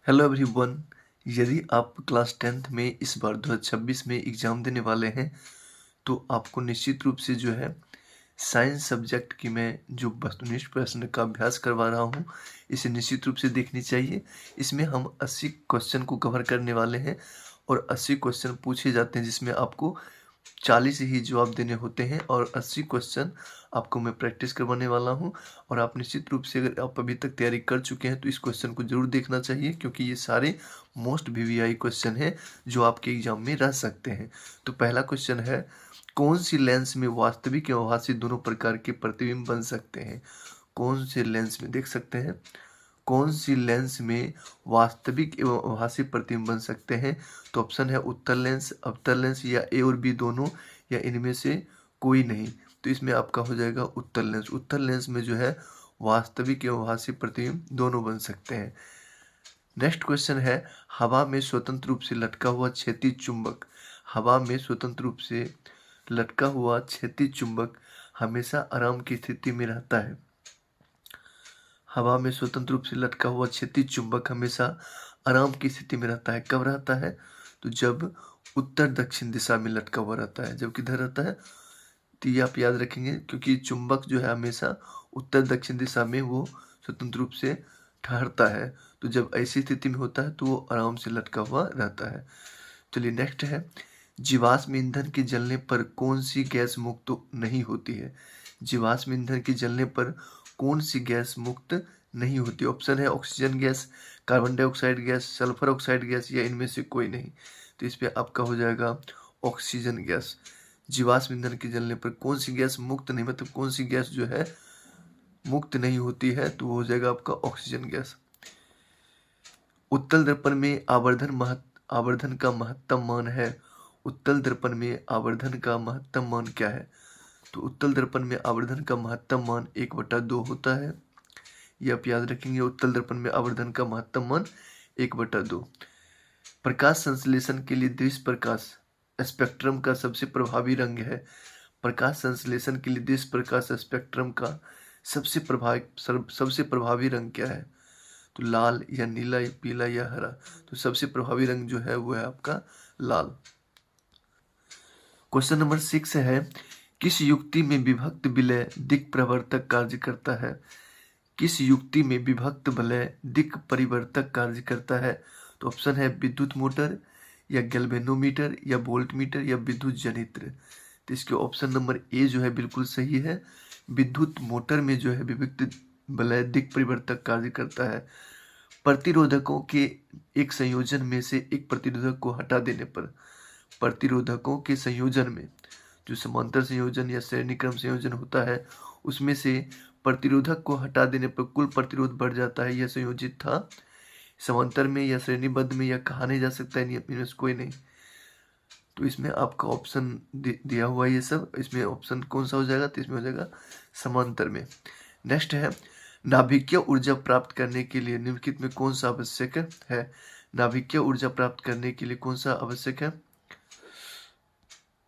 Hello everyone. यदि आप class 10th में इस बार 2026 में एग्ज़ाम देने वाले हैं तो आपको निश्चित रूप से जो है साइंस सब्जेक्ट की मैं जो वस्तुनिष्ठ प्रश्न का अभ्यास करवा रहा हूँ इसे निश्चित रूप से देखनी चाहिए। इसमें हम 80 क्वेश्चन को कवर करने वाले हैं और 80 क्वेश्चन पूछे जाते हैं जिसमें आपको 40 ही जवाब देने होते हैं और 80 क्वेश्चन आपको मैं प्रैक्टिस करवाने वाला हूं। और आप निश्चित रूप से अगर आप अभी तक तैयारी कर चुके हैं तो इस क्वेश्चन को जरूर देखना चाहिए क्योंकि ये सारे मोस्ट वीवीआई क्वेश्चन हैं जो आपके एग्जाम में रह सकते हैं। तो पहला क्वेश्चन है, कौन सी लेंस में वास्तविक एवं आभासी दोनों प्रकार के प्रतिबिंब बन सकते हैं? कौन से लेंस में देख सकते हैं, कौन सी लेंस में वास्तविक एवं आभासी प्रतिबिंब बन सकते हैं? तो ऑप्शन है उत्तल लेंस, अवतल लेंस या ए और बी दोनों या इनमें से कोई नहीं। तो इसमें आपका हो जाएगा उत्तल लेंस। उत्तल लेंस में जो है वास्तविक एवं आभासी प्रतिबिंब दोनों बन सकते हैं। नेक्स्ट क्वेश्चन है, हवा में स्वतंत्र रूप से लटका हुआ क्षैतिज चुंबक, हवा में स्वतंत्र रूप से लटका हुआ क्षैतिज चुंबक हमेशा आराम की स्थिति में रहता है। हवा में स्वतंत्र रूप से लटका हुआ क्षैतिज चुंबक हमेशा आराम की स्थिति में रहता है। कब रहता है? तो जब उत्तर दक्षिण दिशा में लटका हुआ रहता है। जब किधर रहता है तो ये आप याद रखेंगे क्योंकि चुंबक जो है हमेशा उत्तर दक्षिण दिशा में वो स्वतंत्र रूप से ठहरता है। तो जब ऐसी स्थिति में होता है तो वो आराम से लटका हुआ रहता है। चलिए नेक्स्ट है, जीवाश्म ईंधन के जलने पर कौन सी गैस मुक्त नहीं होती है? जीवाश्म ईंधन के जलने पर कौन सी गैस मुक्त नहीं होती? ऑप्शन है oxygen gas, carbon dioxide gas, sulphur oxide gas या इनमें से कोई नहीं। तो इस पर आपका हो जाएगा ऑक्सीजन गैस। जीवाश्म ईंधन के जलने पर कौन सी गैस मुक्त नहीं, मतलब कौन सी गैस जो है मुक्त नहीं होती है, तो वो हो जाएगा आपका ऑक्सीजन गैस। उत्तल दर्पण में आवर्धन का महत्तम मान है। उत्तल दर्पण में आवर्धन का महत्तम मान क्या है? तो उत्तल दर्पण में आवर्धन का महत्तम मान 1/2 होता है। ये आप याद रखेंगे, उत्तल दर्पण में आवर्धन का महत्तम मान 1/2। प्रकाश संश्लेषण के लिए दृश्य प्रकाश स्पेक्ट्रम का सबसे प्रभावी रंग है। प्रकाश संश्लेषण के लिए दृश्य प्रकाश स्पेक्ट्रम का सबसे प्रभावी रंग क्या है? तो लाल या नीला या पीला या हरा। तो सबसे प्रभावी रंग जो है वो है आपका लाल। क्वेश्चन नंबर 6 है, किस युक्ति में विभक्त विलय दिक् परिवर्तक कार्य करता है? किस युक्ति में विभक्त विलय दिक् परिवर्तक कार्य करता है? तो ऑप्शन है विद्युत मोटर या गैल्वेनोमीटर या वोल्टमीटर या विद्युत जनित्र। तो इसके ऑप्शन नंबर ए जो है बिल्कुल सही है। विद्युत मोटर में जो है विभक्त विलय दिक् परिवर्तक कार्य करता है। प्रतिरोधकों के एक संयोजन में से एक प्रतिरोधक को हटा देने पर, प्रतिरोधकों के संयोजन में जो समांतर संयोजन या श्रेणी क्रम संयोजन होता है उसमें से प्रतिरोधक को हटा देने पर कुल प्रतिरोध बढ़ जाता है। यह संयोजित था समांतर में या श्रेणीबद्ध में, या कहा नहीं जा सकता है इनमें से कोई नहीं। तो इसमें आपका ऑप्शन दिया हुआ है ये सब, इसमें ऑप्शन कौन सा हो जाएगा? तो इसमें हो जाएगा समांतर में। नेक्स्ट है, नाभिकीय ऊर्जा प्राप्त करने के लिए निम्नलिखित में कौन सा आवश्यक है? नाभिकीय ऊर्जा प्राप्त करने के लिए कौन सा आवश्यक है?